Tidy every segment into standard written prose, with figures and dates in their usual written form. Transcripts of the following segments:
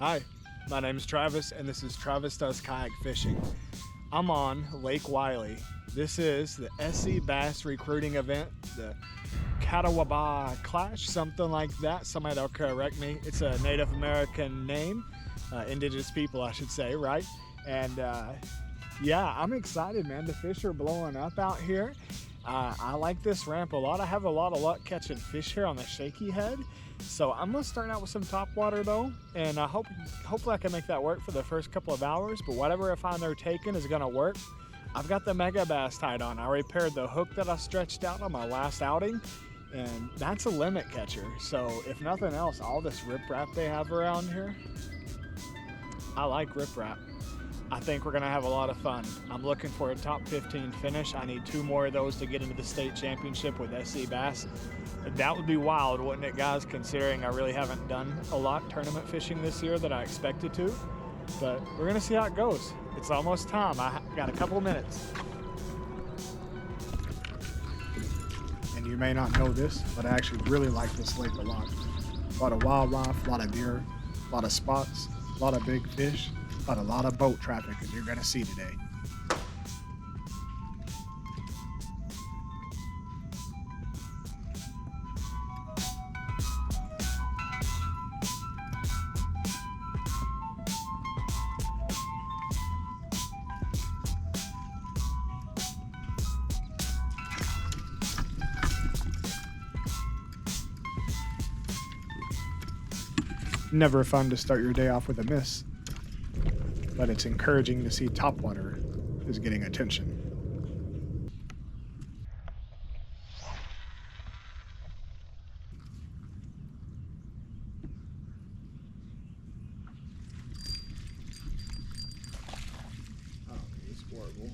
Hi, my name is Travis and this is Travis Does Kayak Fishing. I'm on Lake Wylie. This is the SC Bass recruiting event, the Catawba Clash, something like that. Somebody will correct me. It's a Native American name, indigenous people I should say, right? And yeah, I'm excited, man. The fish are blowing up out here. I like this ramp a lot. I have a lot of luck catching fish here on the shaky head. So I'm gonna start out with some top water though, and hopefully I can make that work for the first couple of hours, but whatever I find they're taking is gonna work. I've got the Megabass tied on. I repaired the hook that I stretched out on my last outing, and that's a limit catcher. So if nothing else, all this riprap they have around here, I like riprap. I think we're gonna have a lot of fun. I'm looking for a top 15 finish. I need 2 more of those to get into the state championship with SC Bass. That would be wild, wouldn't it, guys, considering I really haven't done a lot tournament fishing this year that I expected to. But we're gonna see how it goes. It's almost time. I got a couple of minutes. And you may not know this, but I actually really like this lake a lot. A lot of wildlife, a lot of deer, a lot of spots, a lot of big fish, but a lot of boat traffic that you're gonna see today. Never fun to start your day off with a miss, but it's encouraging to see topwater is getting attention. Oh, it's horrible.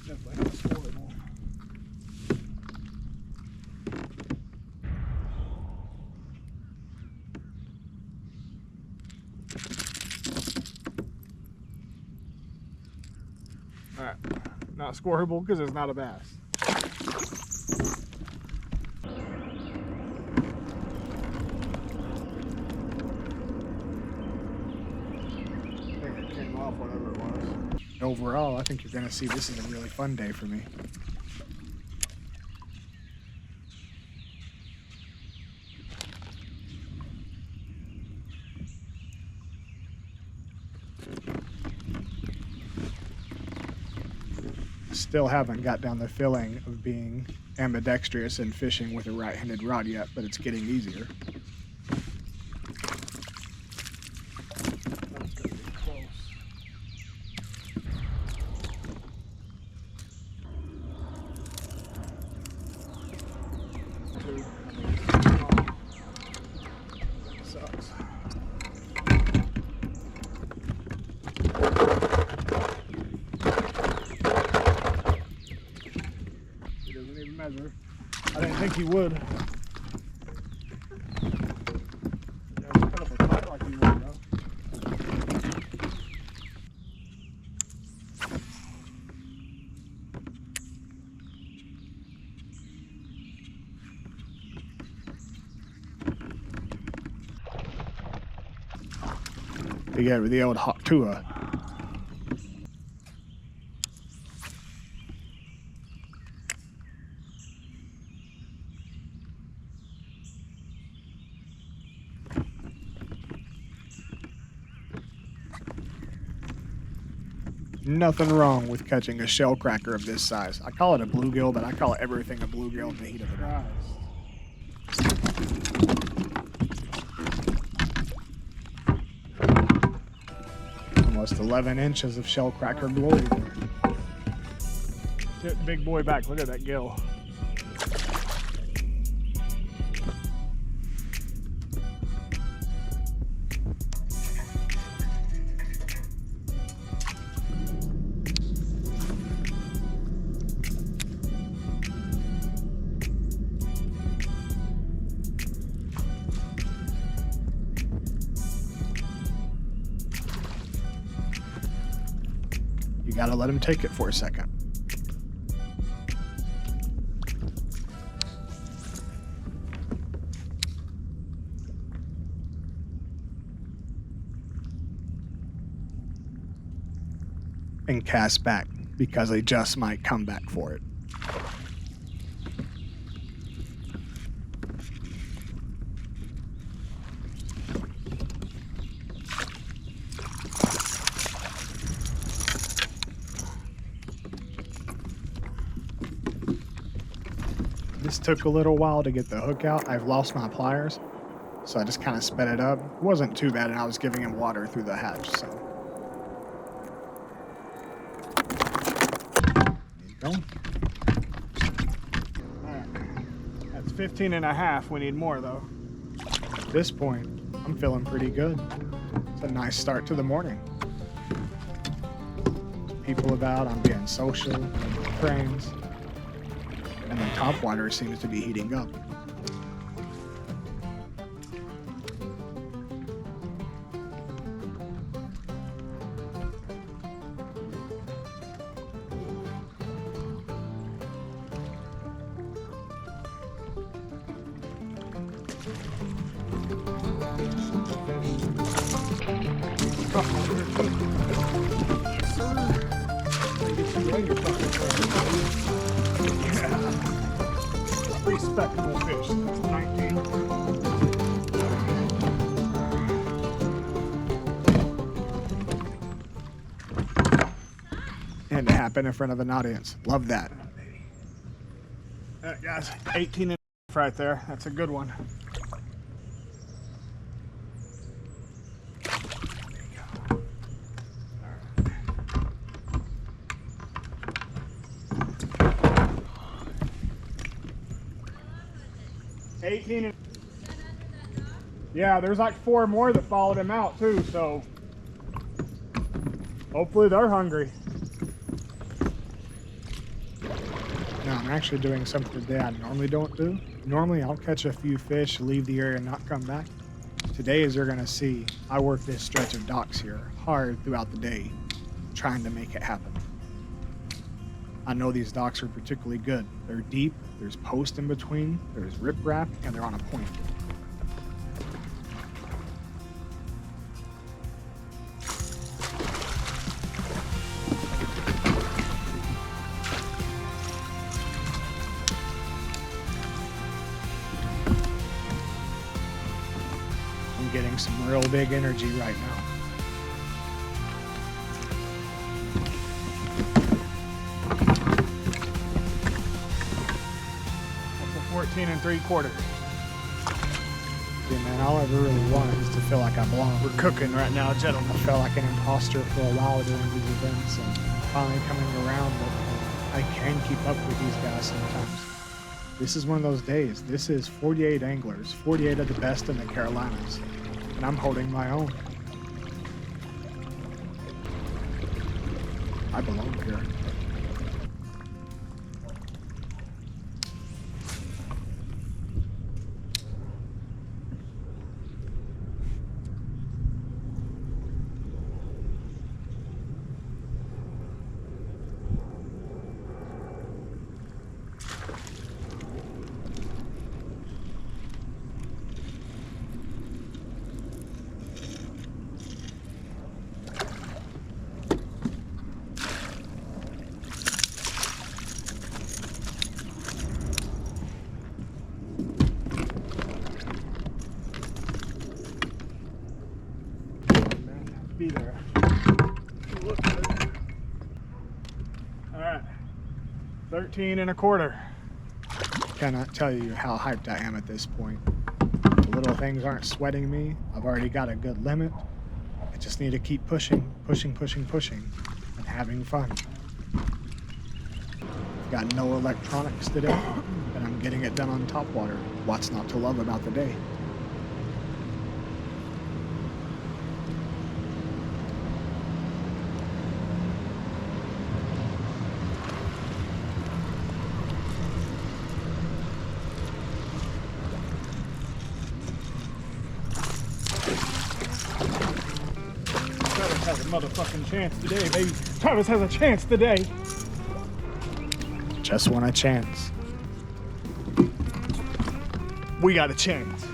Definitely it's horrible. Alright, not scoreable because it's not a bass. I think it came off, whatever it was. Overall, I think you're going to see this is a really fun day for me. Still haven't got down the feeling of being ambidextrous and fishing with a right-handed rod yet, but it's getting easier. That's gonna be close. Two. Oh. Sucks. I didn't think he would. Yeah, he put up a fight like he would, though. Yeah, with the old hot tour. Nothing wrong with catching a shellcracker of this size. I call it a bluegill, but I call it everything a bluegill in the heat of the day. Almost 11 inches of shellcracker glory. Get big boy back. Look at that gill. You gotta let him take it for a second. and cast back because they just might come back for it. This took a little while to get the hook out. I've lost my pliers, so I just kind of sped it up. It wasn't too bad, and I was giving him water through the hatch, so. There you go. All right. That's 15 and a half. We need more, though. At this point, I'm feeling pretty good. It's a nice start to the morning. There's people about, I'm being social, friends. And the topwater seems to be heating up. Respectable fish. That's 19. And to happen in front of an audience. Love that. Guys, 18 and right there. That's a good one. There you go. All right. 18 and yeah, there's like 4 more that followed him out too, so hopefully they're hungry. Now I'm actually doing something today I normally don't do. Normally I'll catch a few fish, leave the area and not come back. Today, as you're gonna see, I work this stretch of docks here hard throughout the day trying to make it happen. I know these docks are particularly good. They're deep, there's posts in between, there's riprap, and they're on a point. I'm getting some real big energy right now. 14 3/4. Yeah, man, all I ever really want is to feel like I belong. We're cooking right now, gentlemen. I felt like an imposter for a while during these events, and finally coming around that I can keep up with these guys sometimes. This is one of those days. This is 48 anglers, 48 of the best in the Carolinas, and I'm holding my own. I belong here. Be there. All right, 13 1/4. Cannot tell you how hyped I am at this point. The little things aren't sweating me. I've already got a good limit. I just need to keep pushing, and having fun. Got no electronics today, and I'm getting it done on topwater. What's not to love about the day? Has a motherfucking chance today, baby. Travis has a chance today. Just want a chance. We got a chance.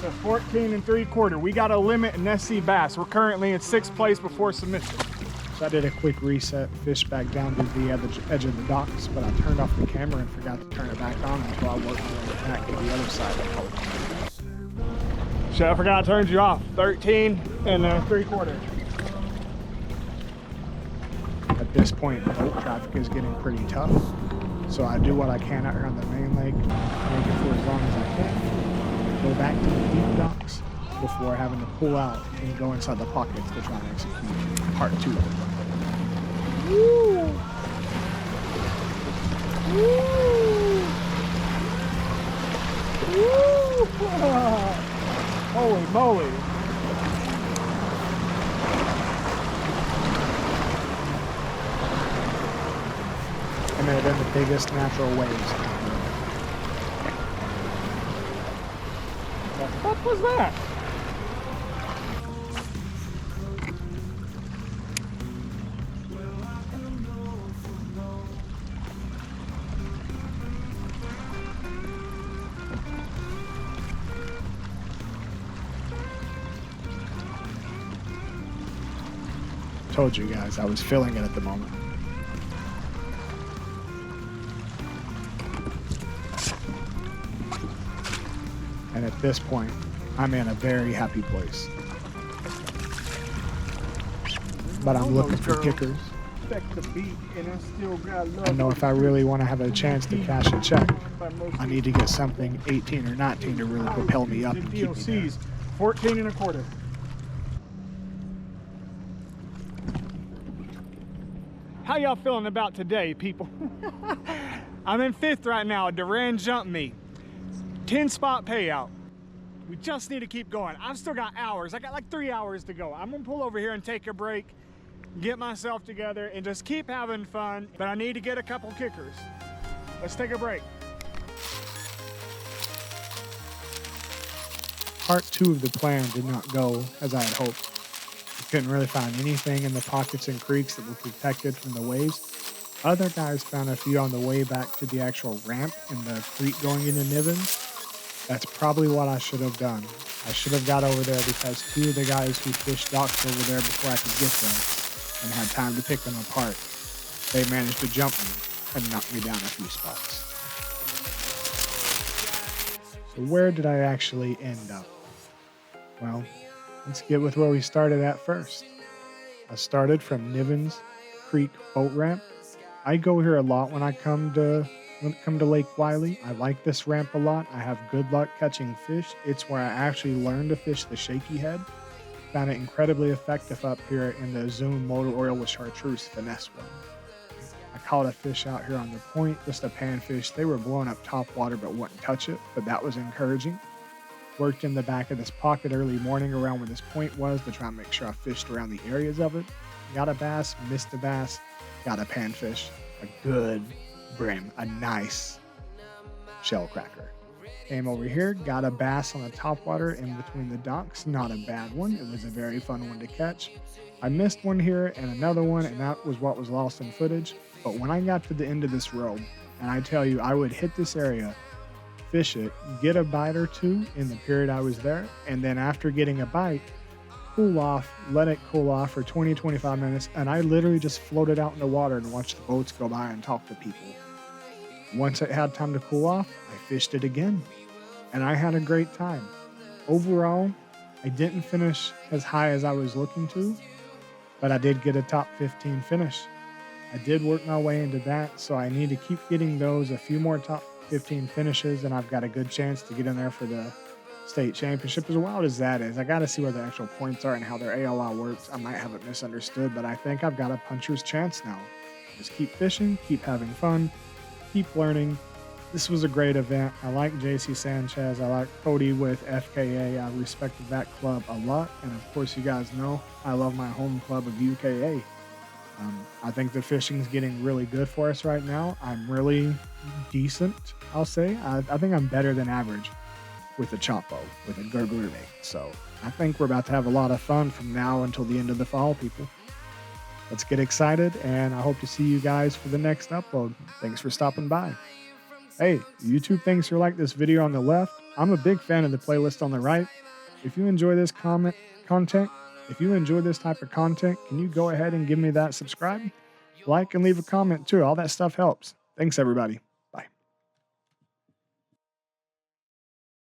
a 14 3/4. We got a limit in SC bass. We're currently in 6th place before submission. So I did a quick reset, fished back down to the edge of the docks, but I turned off the camera and forgot to turn it back on until I worked my way back to the other side of the boat. Shit, I forgot I turned you off. 13 3/4. At this point, boat traffic is getting pretty tough. So I do what I can out here on the main lake, make it for as long as I can, go back to the deep docks before having to pull out and go inside the pockets to try and execute part 2 of the plan. Woo! Woo! Woo! Holy moly! And they're the biggest natural waves. What the fuck was that? Told you guys, I was feeling it at the moment. And at this point, I'm in a very happy place. But I'm looking for kickers. I know if I really want to have a chance to cash a check, I need to get something 18 or 19 to really propel me up and keep me there. 14 1/4. How y'all feeling about today, people? I'm in 5th right now. Duran jumped me. 10-spot payout. We just need to keep going. I've still got hours. I got like 3 hours to go. I'm gonna pull over here and take a break, get myself together, and just keep having fun. But I need to get a couple kickers. Let's take a break. Part 2 of the plan did not go as I had hoped. I couldn't really find anything in the pockets and creeks that were protected from the waves. Other guys found a few on the way back to the actual ramp in the creek going into Nivens. That's probably what I should have done. I should have got over there because 2 of the guys who fished docks over there before I could get there and had time to pick them apart, they managed to jump me and knock me down a few spots. So where did I actually end up? Well, let's get with where we started at first. I started from Nivens Creek boat ramp. I go here a lot when I come to Lake Wylie. I like this ramp a lot. I have good luck catching fish. It's where I actually learned to fish the shaky head. Found it incredibly effective up here in the Zoom motor oil with chartreuse finesse one. I caught a fish out here on the point, just a panfish. They were blowing up top water but wouldn't touch it, but that was encouraging. Worked in the back of this pocket early morning around where this point was to try and make sure I fished around the areas of it. Got a bass, missed a bass, got a panfish, a good brim, a nice ShellCracker. Came over here, got a bass on the topwater in between the docks, not a bad one. It was a very fun one to catch. I missed one here and another one, and that was what was lost in footage. But when I got to the end of this road, and I tell you, I would hit this area, fish it, get a bite or 2 in the period I was there, and then after getting a bite, cool off, let it cool off for 20-25 minutes, and I literally just floated out in the water and watched the boats go by and talk to people. Once it had time to cool off, I fished it again, and I had a great time. Overall, I didn't finish as high as I was looking to, but I did get a top 15 finish. I did work my way into that, so I need to keep getting those, a few more top 15 finishes, and I've got a good chance to get in there for the state championship. As wild as that is, I got to see where the actual points are and how their ALI works. I might have it misunderstood, but I think I've got a puncher's chance now. Just keep fishing, keep having fun, keep learning. This was a great event. I like JC Sanchez. I like Cody with FKA. I respected that club a lot. And of course, you guys know I love my home club of UKA. I think the fishing's getting really good for us right now. I'm really decent, I'll say. I think I'm better than average with a Choppo, with a gurgler bait. So I think we're about to have a lot of fun from now until the end of the fall, people. Let's get excited, and I hope to see you guys for the next upload. Thanks for stopping by. Hey, YouTube thinks you like this video on the left. I'm a big fan of the playlist on the right. If you enjoy this content, if you enjoy this type of content, can you go ahead and give me that subscribe? Like and leave a comment too. All that stuff helps. Thanks, everybody.